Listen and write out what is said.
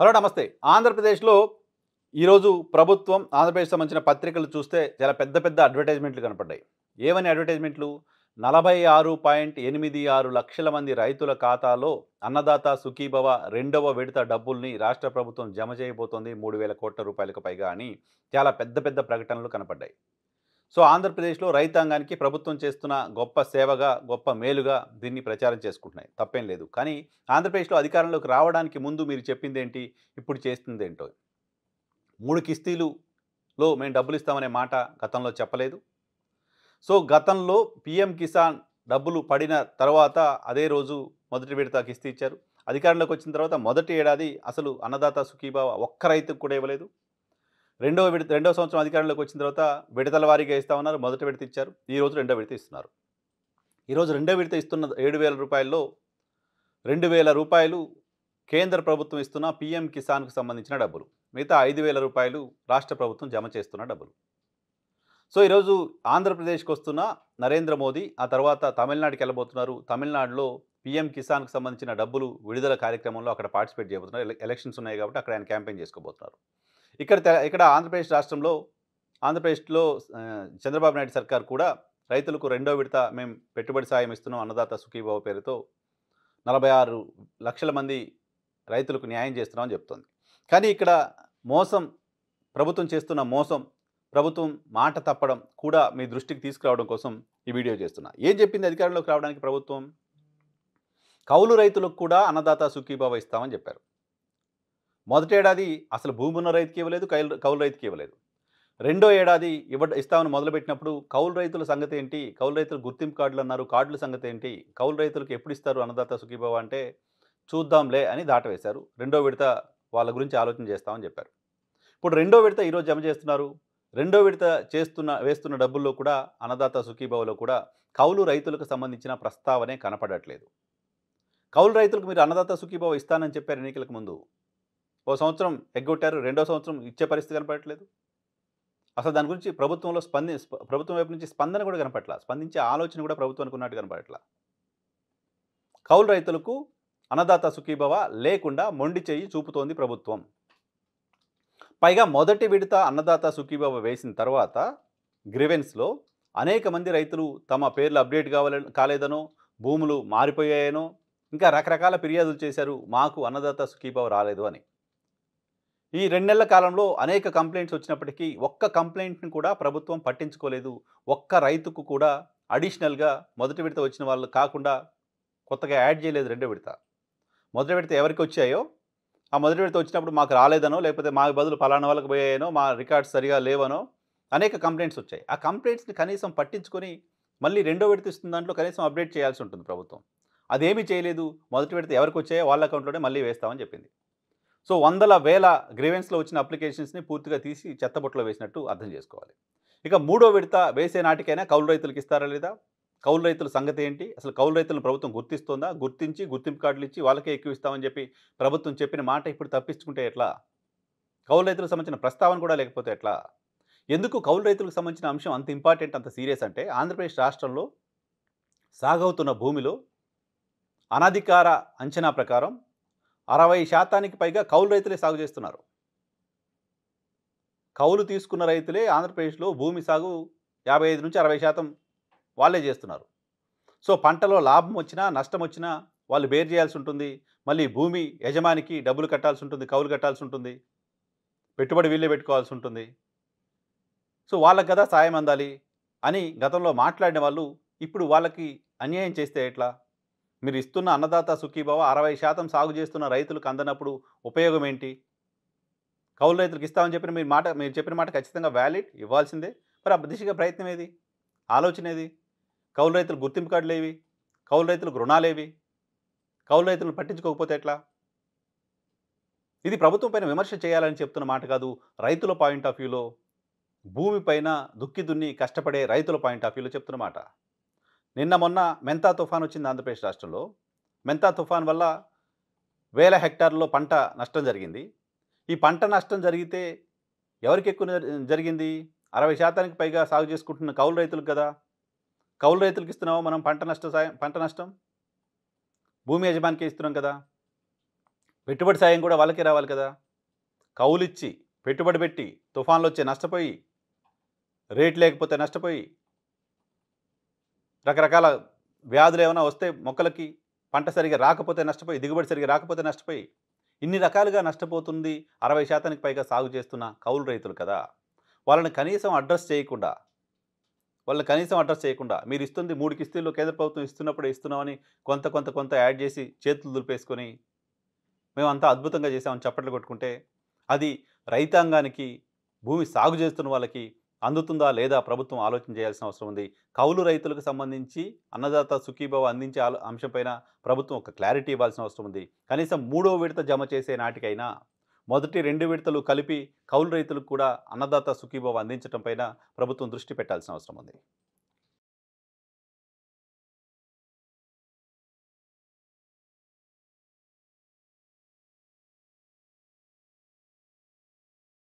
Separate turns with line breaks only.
Hello నమస్తే. ఆంధ్రప్రదేశ్‌లో ఈరోజు ప్రభుత్వం ఆంధ్రప్రదేశ్ సంబంధించిన పత్రికలు చూస్తే చాలా పెద్ద పెద్ద అడ్వర్టైజ్‌మెంట్లు కనపడ్డాయి. ఏమని అడ్వర్టైజ్‌మెంట్లు? 46.86 లక్షల మంది రైతుల ఖాతాలో అన్నదాత సుఖీభవ రెండవ విడత డబ్బుల్ని రాష్ట్ర ప్రభుత్వం జమ చేయబోతోంది. 3,000 కోట్ల రూపాయలకు పైగా అని చాలా పెద్ద పెద్ద ప్రకటనలు కనపడ్డాయి. సో, ఆంధ్రప్రదేశ్‌లో రైతాంగానికి ప్రభుత్వం చేస్తున్న గొప్ప సేవగా, గొప్ప మేలుగా దీన్ని ప్రచారం చేసుకుంటున్నాయి. తప్పేం లేదు. కానీ ఆంధ్రప్రదేశ్‌లో అధికారంలోకి రావడానికి ముందు మీరు చెప్పిందేంటి? ఇప్పుడు చేస్తుందేంటో. 3 కిస్తీలులో మేము డబ్బులిస్తామనే మాట గతంలో చెప్పలేదు. సో, గతంలో పీఎం కిసాన్ డబ్బులు పడిన తర్వాత అదే రోజు మొదటి విడత కిస్తీ ఇచ్చారు. అధికారంలోకి వచ్చిన తర్వాత మొదటి ఏడాది అసలు అన్నదాత సుఖీభవ ఒక్క రైతుకు కూడా ఇవ్వలేదు. రెండో సంవత్సరం అధికారంలోకి వచ్చిన తర్వాత విడతల వారీగా ఇస్తామన్నారు. మొదటి విడత ఇచ్చారు. ఈరోజు రెండో విడత ఇస్తున్నారు. ఈరోజు రెండో విడత ఇస్తున్న రూ. 7,000లో రూ. 2,000 కేంద్ర ప్రభుత్వం ఇస్తున్న పీఎం కిసాన్‌కు సంబంధించిన డబ్బులు. మిగతా రూ. 5,000 రాష్ట్ర ప్రభుత్వం జమ చేస్తున్న డబ్బులు. సో, ఈరోజు ఆంధ్రప్రదేశ్‌కి వస్తున్న నరేంద్ర మోదీ ఆ తర్వాత తమిళనాడుకి వెళ్ళబోతున్నారు. తమిళనాడులో పీఎం కిసాన్‌కు సంబంధించిన డబ్బులు విడుదల కార్యక్రమంలో అక్కడ పార్టిసిపేట్ చేయబోతున్నారు. ఎలక్షన్స్ ఉన్నాయి కాబట్టి అక్కడ ఆయన క్యాంపెయిన్ చేసుకోబోతున్నారు. ఇక్కడ ఆంధ్రప్రదేశ్‌లో చంద్రబాబు నాయుడు సర్కార్ కూడా రైతులకు రెండో విడత మేము పెట్టుబడి సాయం ఇస్తున్నాం అన్నదాత సుఖీభవ పేరుతో 46 లక్షల మంది రైతులకు న్యాయం చేస్తున్నామని చెప్తోంది. కానీ ఇక్కడ మోసం, ప్రభుత్వం చేస్తున్న మోసం, ప్రభుత్వం మాట తప్పడం కూడా మీ దృష్టికి తీసుకురావడం కోసం ఈ వీడియో చేస్తున్నా. ఏం చెప్పింది అధికారంలోకి రావడానికి ప్రభుత్వం? కౌలు రైతులకు కూడా అన్నదాత సుఖీభవ ఇస్తామని చెప్పారు. మొదటి ఏడాది అసలు భూమి ఉన్న రైతుకి ఇవ్వలేదు, కౌలు రైతుకి ఇవ్వలేదు. రెండో ఏడాది ఇస్తామని మొదలుపెట్టినప్పుడు కౌలు రైతుల సంగతి ఏంటి? కౌలు రైతులు గుర్తింపు కార్డులు అన్నారు. కార్డుల సంగతి ఏంటి? కౌలు రైతులకు ఎప్పుడు ఇస్తారు అన్నదాత సుఖీభవ అంటే చూద్దాంలే అని దాటవేశారు. రెండో విడత వాళ్ళ గురించి ఆలోచన చేస్తామని చెప్పారు. ఇప్పుడు రెండో విడత ఈరోజు జమ చేస్తున్నారు. రెండో విడత వేస్తున్న డబ్బుల్లో కూడా అన్నదాత సుఖీభవలో కూడా కౌలు రైతులకు సంబంధించిన ప్రస్తావనే కనపడట్లేదు. కౌలు రైతులకు మీరు అన్నదాత సుఖీభవ ఇస్తానని చెప్పారు ఎన్నికలకు ముందు. ఓ సంవత్సరం ఎగ్గొట్టారు. రెండో సంవత్సరం ఇచ్చే పరిస్థితి కనపడట్లేదు. అసలు దాని గురించి ప్రభుత్వం వైపు నుంచి స్పందన కూడా కనపట్ల. స్పందించే ఆలోచన కూడా ప్రభుత్వానికి ఉన్నట్టు కనపడట్ల. కౌలు రైతులకు అన్నదాత సుఖీభవ లేకుండా మొండి చెయ్యి చూపుతోంది ప్రభుత్వం. పైగా మొదటి విడత అన్నదాత సుఖీభవ వేసిన తర్వాత గ్రీవెన్స్‌లో అనేక మంది రైతులు తమ పేర్లు అప్డేట్ కాలేదనో, భూములు మారిపోయాయనో, ఇంకా రకరకాల ఫిర్యాదులు చేశారు. మాకు అన్నదాత సుఖీభవ రాలేదు అని. ఈ 2 నెలల కాలంలో అనేక కంప్లెయింట్స్ వచ్చినప్పటికీ ఒక్క కంప్లెయింట్‌ని కూడా ప్రభుత్వం పట్టించుకోలేదు. ఒక్క రైతుకు కూడా అడిషనల్‌గా మొదటి విడత వచ్చిన వాళ్ళు కాకుండా కొత్తగా యాడ్ చేయలేదు రెండో విడత. మొదటి విడత ఎవరికి వచ్చాయో ఆ మొదటి విడత వచ్చినప్పుడు మాకు రాలేదనో, లేకపోతే మాకు బదులు పలానా వాళ్ళకి పోయాయనో, మా రికార్డ్స్ సరిగా లేవనో అనేక కంప్లెయింట్స్ వచ్చాయి. ఆ కంప్లెయింట్స్‌ని కనీసం పట్టించుకొని మళ్ళీ రెండో విడత ఇస్తున్న దాంట్లో కనీసం అప్డేట్ చేయాల్సి ఉంటుంది ప్రభుత్వం. అదేమీ చేయలేదు. మొదటి విడత ఎవరికి వచ్చాయో వాళ్ళ అకౌంట్‌లోనే మళ్ళీ వేస్తామని చెప్పింది. సో, వందల వేల గ్రీవెన్స్‌లో వచ్చిన అప్లికేషన్స్‌ని పూర్తిగా తీసి చెత్తబుట్టలో వేసినట్టు అర్థం చేసుకోవాలి. ఇక మూడో విడత వేసే నాటికైనా కౌలు రైతులకు ఇస్తారా లేదా? కౌలు రైతుల సంగతి ఏంటి? అసలు కౌలు రైతులను ప్రభుత్వం గుర్తిస్తోందా? గుర్తించి గుర్తింపు కార్డులు ఇచ్చి వాళ్ళకే ఎక్కువ ఇస్తామని చెప్పి ప్రభుత్వం చెప్పిన మాట ఇప్పుడు తప్పించుకుంటే ఎట్లా? కౌలు రైతులకు సంబంధించిన ప్రస్తావన కూడా లేకపోతే ఎట్లా? ఎందుకు కౌలు రైతులకు సంబంధించిన అంశం అంత ఇంపార్టెంట్, అంత సీరియస్ అంటే ఆంధ్రప్రదేశ్ రాష్ట్రంలో సాగవుతున్న భూమిలో అనధికార అంచనా ప్రకారం 60% పైగా కౌలు రైతులే సాగు చేస్తున్నారు. కౌలు తీసుకున్న రైతులే ఆంధ్రప్రదేశ్‌లో భూమి సాగు 55-60% వాళ్ళే చేస్తున్నారు. సో, పంటలో లాభం వచ్చినా, నష్టం వచ్చినా వాళ్ళు బేర్ చేయాల్సి ఉంటుంది. మళ్ళీ భూమి యజమానికి డబ్బులు కట్టాల్సి ఉంటుంది, కౌలు కట్టాల్సి ఉంటుంది. పెట్టుబడి వీళ్ళే పెట్టుకోవాల్సి ఉంటుంది. సో, వాళ్ళకి కదా సాయం అందాలి అని గతంలో మాట్లాడిన వాళ్ళు ఇప్పుడు వాళ్ళకి అన్యాయం చేస్తే ఎట్లా? మీరు ఇస్తున్న అన్నదాత సుఖీభవ 60% సాగు చేస్తున్న రైతులకు అందనప్పుడు ఉపయోగం ఏంటి? కౌలు రైతులకు ఇస్తామని చెప్పిన మీరు చెప్పిన మాట ఖచ్చితంగా వ్యాలిడ్, ఇవ్వాల్సిందే. మరి ఆ దిశగా ప్రయత్నం ఏది? ఆలోచన ఏది? కౌలు రైతులకు గుర్తింపు కార్డులేవి? కౌలు రైతులకు రుణాలేవి? కౌలు రైతులను పట్టించుకోకపోతే ఎట్లా? ఇది ప్రభుత్వం పైన విమర్శ చేయాలని చెప్తున్న మాట కాదు. రైతుల పాయింట్ ఆఫ్ వ్యూలో, భూమి పైన దుక్కి దున్ని కష్టపడే రైతుల పాయింట్ ఆఫ్ వ్యూలో చెప్తున్న మాట. నిన్న మొన్న మెంతా తుఫాన్ వచ్చింది ఆంధ్రప్రదేశ్ రాష్ట్రంలో. మెంతా తుఫాన్ వల్ల వేల హెక్టార్లలో పంట నష్టం జరిగింది. ఈ పంట నష్టం జరిగితే ఎవరికి ఎక్కువ జరిగింది? 60% పైగా సాగు చేసుకుంటున్న కౌలు రైతులకు కదా. కౌలు రైతులకు ఇస్తున్నామా మనం పంట నష్టం? భూమి యజమానికే ఇస్తున్నాం కదా. పెట్టుబడి సాయం కూడా వాళ్ళకే రావాలి కదా! కౌలిచ్చి, పెట్టుబడి పెట్టి, తుఫాన్‌లొచ్చి నష్టపోయి, రేట్ లేకపోతే నష్టపోయి, రకరకాల వ్యాధులేమైనా వస్తే మొక్కలకి, పంట సరిగ్గా రాకపోతే నష్టపోయి, దిగుబడి సరిగ్గా రాకపోతే నష్టపోయి, ఇన్ని రకాలుగా నష్టపోతుంది 60% పైగా సాగు చేస్తున్న కౌలు రైతులు కదా! వాళ్ళని కనీసం అడ్రెస్ చేయకుండా, మీరిస్తుంది 3 కిస్తీల్లో కేంద్ర ప్రభుత్వం ఇస్తున్నప్పుడే ఇస్తున్నామని కొంత యాడ్ చేసి చేతులు దులిపేసుకొని, మేమంతా అద్భుతంగా చేశామని చప్పట్లు కొట్టుకుంటే, అది రైతాంగానికి, భూమి సాగు చేస్తున్న వాళ్ళకి అందుతుందా లేదా ప్రభుత్వం ఆలోచన చేయాల్సిన అవసరం ఉంది. కౌలు రైతులకు సంబంధించి అన్నదాత సుఖీభవ అందించే అంశం పైన ప్రభుత్వం ఒక క్లారిటీ ఇవ్వాల్సిన అవసరం ఉంది. కనీసం మూడో విడత జమ చేసే నాటికైనా, మొదటి 2 విడతలు కలిపి కౌలు రైతులకు కూడా అన్నదాత సుఖీభవ అందించటం పైన ప్రభుత్వం దృష్టి పెట్టాల్సిన అవసరం ఉంది.